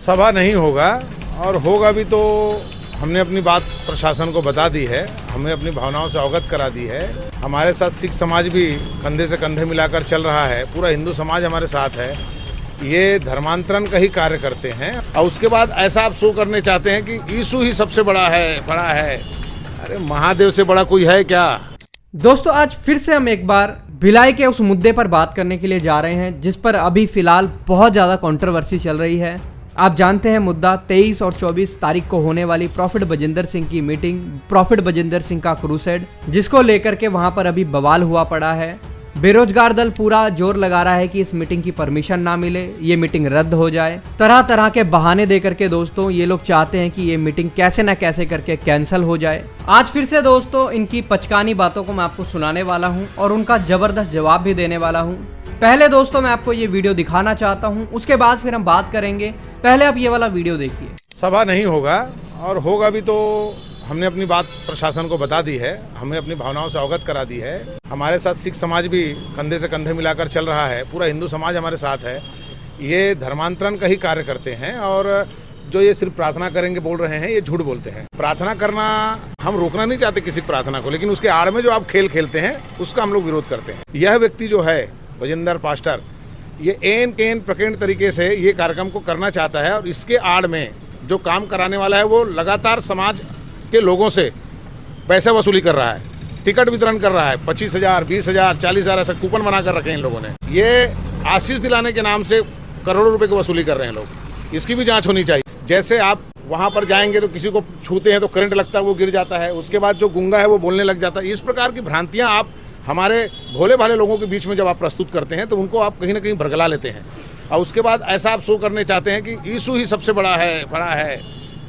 सभा नहीं होगा, और होगा भी तो हमने अपनी बात प्रशासन को बता दी है, हमें अपनी भावनाओं से अवगत करा दी है। हमारे साथ सिख समाज भी कंधे से कंधे मिलाकर चल रहा है, पूरा हिंदू समाज हमारे साथ है। ये धर्मांतरण का ही कार्य करते हैं, और उसके बाद ऐसा आप शो करने चाहते हैं कि यीशु ही सबसे बड़ा है। अरे महादेव से बड़ा कोई है क्या? दोस्तों, आज फिर से हम एक बार भिलाई के उस मुद्दे पर बात करने के लिए जा रहे हैं जिस पर अभी फिलहाल बहुत ज़्यादा कंट्रोवर्सी चल रही है। आप जानते हैं मुद्दा 23 और 24 तारीख को होने वाली प्रॉफिट बजिंदर सिंह की मीटिंग, प्रॉफिट बजिंदर सिंह का क्रूसेड, जिसको लेकर के वहां पर अभी बवाल हुआ पड़ा है। बेरोजगार दल पूरा जोर लगा रहा है कि इस मीटिंग की परमिशन ना मिले, ये मीटिंग रद्द हो जाए। तरह तरह के बहाने दे करके दोस्तों ये लोग चाहते हैं कि ये मीटिंग कैसे ना कैसे करके कैंसिल हो जाए। आज फिर से दोस्तों इनकी पचकानी बातों को मैं आपको सुनाने वाला हूँ और उनका जबरदस्त जवाब भी देने वाला हूँ। पहले दोस्तों मैं आपको ये वीडियो दिखाना चाहता हूँ, उसके बाद फिर हम बात करेंगे। पहले आप ये वाला वीडियो देखिए। सभा नहीं होगा, और होगा भी तो हमने अपनी बात प्रशासन को बता दी है, हमें अपनी भावनाओं से अवगत करा दी है। हमारे साथ सिख समाज भी कंधे से कंधे मिलाकर चल रहा है, पूरा हिंदू समाज हमारे साथ है। ये धर्मांतरण का ही कार्य करते हैं, और जो ये सिर्फ प्रार्थना करेंगे बोल रहे हैं, ये झूठ बोलते हैं। प्रार्थना करना हम रोकना नहीं चाहते किसी प्रार्थना को, लेकिन उसके आड़ में जो आप खेल खेलते हैं उसका हम लोग विरोध करते हैं। यह व्यक्ति जो है बजिंदर पास्टर, ये एन केन प्रकीर्ण तरीके से ये कार्यक्रम को करना चाहता है, और इसके आड़ में जो काम कराने वाला है वो लगातार समाज के लोगों से पैसा वसूली कर रहा है, टिकट वितरण कर रहा है। 25,000, 20,000, 40,000 ऐसा कूपन बना कर रखे हैं इन लोगों ने। ये आशीष दिलाने के नाम से करोड़ों रुपए की वसूली कर रहे हैं लोग। इसकी भी जांच होनी चाहिए। जैसे आप वहाँ पर जाएंगे तो किसी को छूते हैं तो करंट लगता है, वो गिर जाता है, उसके बाद जो गूंगा है वो बोलने लग जाता है। इस प्रकार की भ्रांतियाँ आप हमारे भोले भाले लोगों के बीच में जब आप प्रस्तुत करते हैं तो उनको आप कहीं ना कहीं भरगला लेते हैं, और उसके बाद ऐसा आप शो करने चाहते हैं कि यीशु ही सबसे बड़ा है।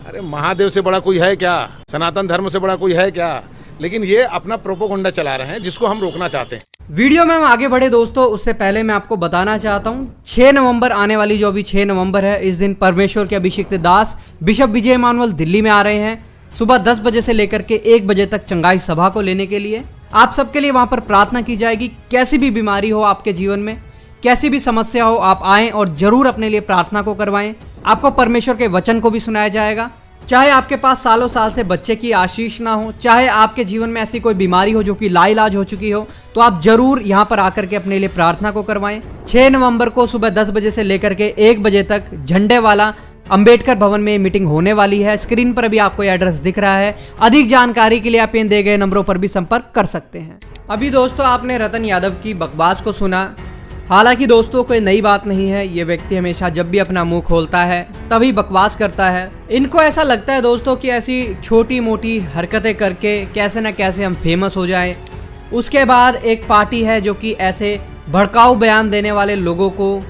अरे महादेव से बड़ा कोई है क्या? सनातन धर्म से बड़ा कोई है क्या? लेकिन ये अपना प्रोपोगंडा चला रहे हैं, जिसको हम रोकना चाहते हैं। वीडियो में हम आगे बढ़े दोस्तों, उससे पहले मैं आपको बताना चाहता हूँ 6 नवंबर आने वाली, जो अभी 6 नवंबर है, इस दिन परमेश्वर के अभिषिक्त दास बिशप विजय इमानुएल दिल्ली में आ रहे हैं सुबह 10 बजे से लेकर के 1 बजे तक चंगाई सभा को लेने के लिए। आप सबके लिए वहां पर प्रार्थना की जाएगी। कैसी भी बीमारी हो आपके जीवन में, कैसी भी समस्या हो, आप आएं और जरूर अपने लिए प्रार्थना को करवाएं। आपको परमेश्वर के वचन को भी सुनाया जाएगा। चाहे आपके पास सालों साल से बच्चे की आशीष ना हो, चाहे आपके जीवन में ऐसी कोई बीमारी हो जो कि लाइलाज हो चुकी हो, तो आप जरूर यहाँ पर आकर के अपने लिए प्रार्थना को करवाएं। 6 नवंबर को सुबह 10 बजे से लेकर के 1 बजे तक झंडे वाला अंबेडकर भवन में मीटिंग होने वाली है। स्क्रीन पर भी आपको एड्रेस दिख रहा है। अधिक जानकारी के लिए आप इन दिए गए नंबरों पर भी संपर्क कर सकते हैं। अभी दोस्तों आपने रतन यादव की बकवास को सुना। हालांकि दोस्तों कोई नई बात नहीं है, ये व्यक्ति हमेशा जब भी अपना मुंह खोलता है तभी बकवास करता है। इनको ऐसा लगता है दोस्तों कि ऐसी छोटी मोटी हरकतें करके कैसे न कैसे हम फेमस हो जाएं। उसके बाद एक पार्टी है जो कि ऐसे भड़काऊ बयान देने वाले लोगों को,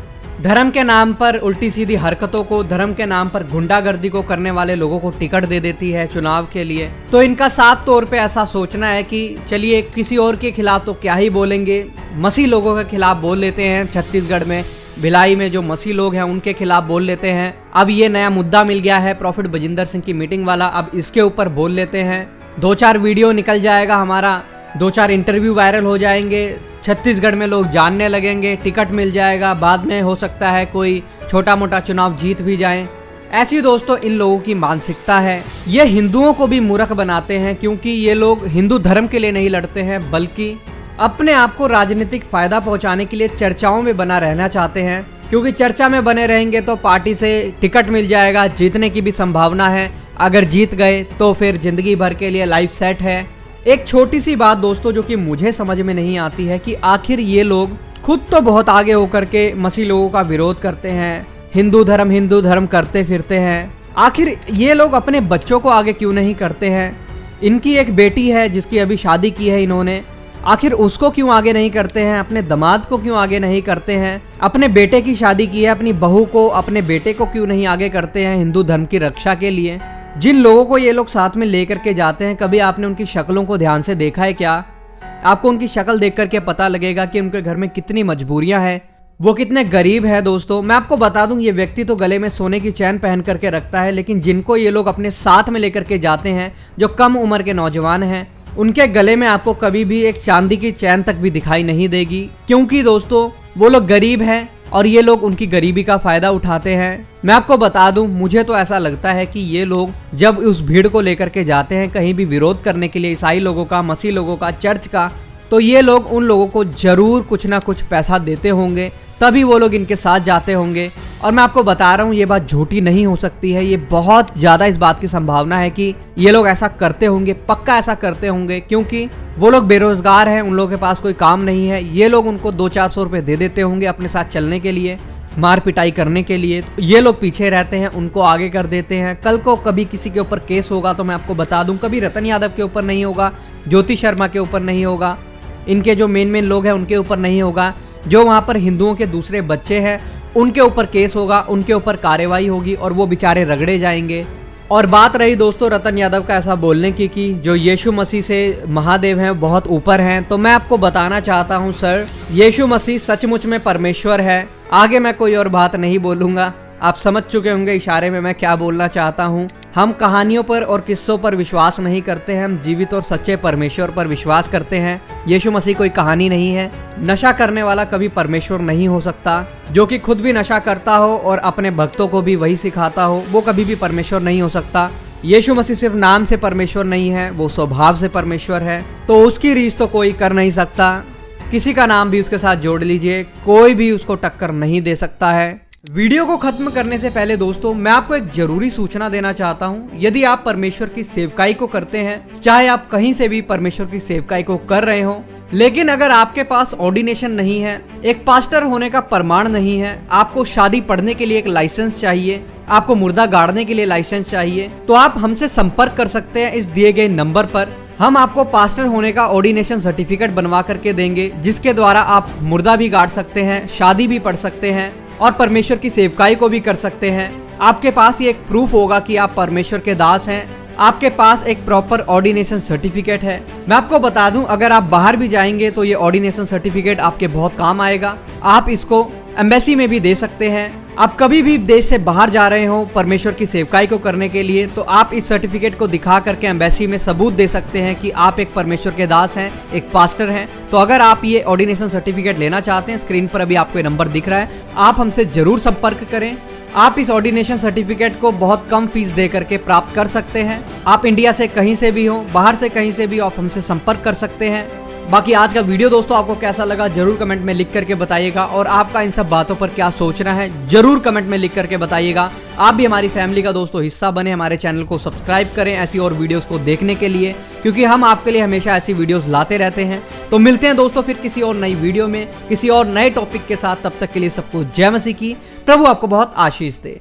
धर्म के नाम पर उल्टी सीधी हरकतों को, धर्म के नाम पर गुंडागर्दी को करने वाले लोगों को टिकट दे देती है चुनाव के लिए। तो इनका साफ तौर पे ऐसा सोचना है कि चलिए किसी और के खिलाफ तो क्या ही बोलेंगे, मसीह लोगों के खिलाफ बोल लेते हैं। छत्तीसगढ़ में भिलाई में जो मसीह लोग हैं उनके खिलाफ बोल लेते हैं। अब ये नया मुद्दा मिल गया है प्रॉफिट बजिंदर सिंह की मीटिंग वाला, अब इसके ऊपर बोल लेते हैं। 2-4 वीडियो निकल जाएगा हमारा, 2-4 इंटरव्यू वायरल हो जाएंगे, छत्तीसगढ़ में लोग जानने लगेंगे, टिकट मिल जाएगा, बाद में हो सकता है कोई छोटा मोटा चुनाव जीत भी जाए। ऐसी दोस्तों इन लोगों की मानसिकता है। ये हिंदुओं को भी मूर्ख बनाते हैं, क्योंकि ये लोग हिंदू धर्म के लिए नहीं लड़ते हैं, बल्कि अपने आप को राजनीतिक फायदा पहुंचाने के लिए चर्चाओं में बना रहना चाहते हैं। क्योंकि चर्चा में बने रहेंगे तो पार्टी से टिकट मिल जाएगा, जीतने की भी संभावना है। अगर जीत गए तो फिर जिंदगी भर के लिए लाइफ सेट है। एक छोटी सी बात दोस्तों जो कि मुझे समझ में नहीं आती है कि आखिर ये लोग खुद तो बहुत आगे होकर के मसीह लोगों का विरोध करते हैं, हिंदू धर्म करते फिरते हैं, आखिर ये लोग अपने बच्चों को आगे क्यों नहीं करते हैं? इनकी एक बेटी है जिसकी अभी शादी की है इन्होंने, आखिर उसको क्यों आगे नहीं करते हैं? अपने दामाद को क्यों आगे नहीं करते हैं? अपने बेटे की शादी की है, अपनी बहू को, अपने बेटे को क्यों नहीं आगे करते हैं हिंदू धर्म की रक्षा के लिए? जिन लोगों को ये लोग साथ में लेकर के जाते हैं, कभी आपने उनकी शक्लों को ध्यान से देखा है क्या? आपको उनकी शक्ल देख करके पता लगेगा कि उनके घर में कितनी मजबूरियां हैं, वो कितने गरीब है। दोस्तों मैं आपको बता दूं, ये व्यक्ति तो गले में सोने की चैन पहन करके रखता है, लेकिन जिनको ये लोग अपने साथ में लेकर के जाते हैं, जो कम उम्र के नौजवान हैं, उनके गले में आपको कभी भी एक चांदी की चैन तक भी दिखाई नहीं देगी। क्योंकि दोस्तों वो लोग गरीब हैं और ये लोग उनकी गरीबी का फायदा उठाते हैं। मैं आपको बता दूं, मुझे तो ऐसा लगता है कि ये लोग जब उस भीड़ को लेकर के जाते हैं कहीं भी विरोध करने के लिए, ईसाई लोगों का, मसीह लोगों का, चर्च का, तो ये लोग उन लोगों को जरूर कुछ ना कुछ पैसा देते होंगे, तभी वो लोग इनके साथ जाते होंगे। और मैं आपको बता रहा हूँ ये बात झूठी नहीं हो सकती है, ये बहुत ज़्यादा इस बात की संभावना है कि ये लोग ऐसा करते होंगे, पक्का ऐसा करते होंगे, क्योंकि वो लोग बेरोजगार हैं, उन लोगों के पास कोई काम नहीं है। ये लोग उनको 200-400 रुपये दे देते होंगे अपने साथ चलने के लिए, मार पिटाई करने के लिए। ये लोग पीछे रहते हैं, उनको आगे कर देते हैं। कल को कभी किसी के ऊपर केस होगा तो मैं आपको बता दूं, कभी रतन यादव के ऊपर नहीं होगा, ज्योति शर्मा के ऊपर नहीं होगा, इनके जो मेन लोग हैं उनके ऊपर नहीं होगा, जो वहाँ पर हिंदुओं के दूसरे बच्चे हैं उनके ऊपर केस होगा, उनके ऊपर कार्रवाई होगी और वो बेचारे रगड़े जाएंगे। और बात रही दोस्तों रतन यादव का ऐसा बोलने की कि जो यीशु मसीह से महादेव हैं बहुत ऊपर हैं, तो मैं आपको बताना चाहता हूं सर, यीशु मसीह सचमुच में परमेश्वर है। आगे मैं कोई और बात नहीं बोलूँगा, आप समझ चुके होंगे इशारे में मैं क्या बोलना चाहता हूँ। हम कहानियों पर और किस्सों पर विश्वास नहीं करते हैं, हम जीवित और सच्चे परमेश्वर पर विश्वास करते हैं। यीशु मसीह कोई कहानी नहीं है। नशा करने वाला कभी परमेश्वर नहीं हो सकता, जो कि खुद भी नशा करता हो और अपने भक्तों को भी वही सिखाता हो, वो कभी भी परमेश्वर नहीं हो सकता। यीशु मसीह सिर्फ नाम से परमेश्वर नहीं है, वो स्वभाव से परमेश्वर है, तो उसकी रीस तो कोई कर नहीं सकता। किसी का नाम भी उसके साथ जोड़ लीजिए, कोई भी उसको टक्कर नहीं दे सकता है। वीडियो को खत्म करने से पहले दोस्तों मैं आपको एक जरूरी सूचना देना चाहता हूं। यदि आप परमेश्वर की सेवकाई को करते हैं, चाहे आप कहीं से भी परमेश्वर की सेवकाई को कर रहे हो, लेकिन अगर आपके पास ऑर्डिनेशन नहीं है, एक पास्टर होने का प्रमाण नहीं है, आपको शादी पढ़ने के लिए एक लाइसेंस चाहिए, आपको मुर्दा गाड़ने के लिए लाइसेंस चाहिए, तो आप हमसे संपर्क कर सकते हैं इस दिए गए नंबर पर। हम आपको पास्टर होने का ऑर्डिनेशन सर्टिफिकेट बनवा करके देंगे, जिसके द्वारा आप मुर्दा भी गाड़ सकते हैं, शादी भी पढ़ सकते हैं और परमेश्वर की सेवकाई को भी कर सकते हैं। आपके पास ये एक प्रूफ होगा कि आप परमेश्वर के दास हैं, आपके पास एक प्रॉपर ऑर्डिनेशन सर्टिफिकेट है। मैं आपको बता दूं, अगर आप बाहर भी जाएंगे तो ये ऑर्डिनेशन सर्टिफिकेट आपके बहुत काम आएगा। आप इसको एम्बेसी में भी दे सकते हैं। आप कभी भी देश से बाहर जा रहे हो परमेश्वर की सेवकाई को करने के लिए, तो आप इस सर्टिफिकेट को दिखा करके एम्बेसी में सबूत दे सकते हैं कि आप एक परमेश्वर के दास हैं, एक पास्टर हैं। तो अगर आप ये ऑर्डिनेशन सर्टिफिकेट लेना चाहते हैं, स्क्रीन पर अभी आपको नंबर दिख रहा है, आप हमसे जरूर संपर्क करें। आप इस ऑर्डिनेशन सर्टिफिकेट को बहुत कम फीस दे करके प्राप्त कर सकते हैं। आप इंडिया से कहीं से भी हो, बाहर से कहीं से भी आप हमसे संपर्क कर सकते हैं। बाकी आज का वीडियो दोस्तों आपको कैसा लगा जरूर कमेंट में लिख करके बताइएगा, और आपका इन सब बातों पर क्या सोचना है जरूर कमेंट में लिख करके बताइएगा। आप भी हमारी फैमिली का दोस्तों हिस्सा बने, हमारे चैनल को सब्सक्राइब करें ऐसी और वीडियोस को देखने के लिए, क्योंकि हम आपके लिए हमेशा ऐसी वीडियोस लाते रहते हैं। तो मिलते हैं दोस्तों फिर किसी और नई वीडियो में, किसी और नए टॉपिक के साथ। तब तक के लिए सबको जय मसीह की। प्रभु आपको बहुत आशीष दे।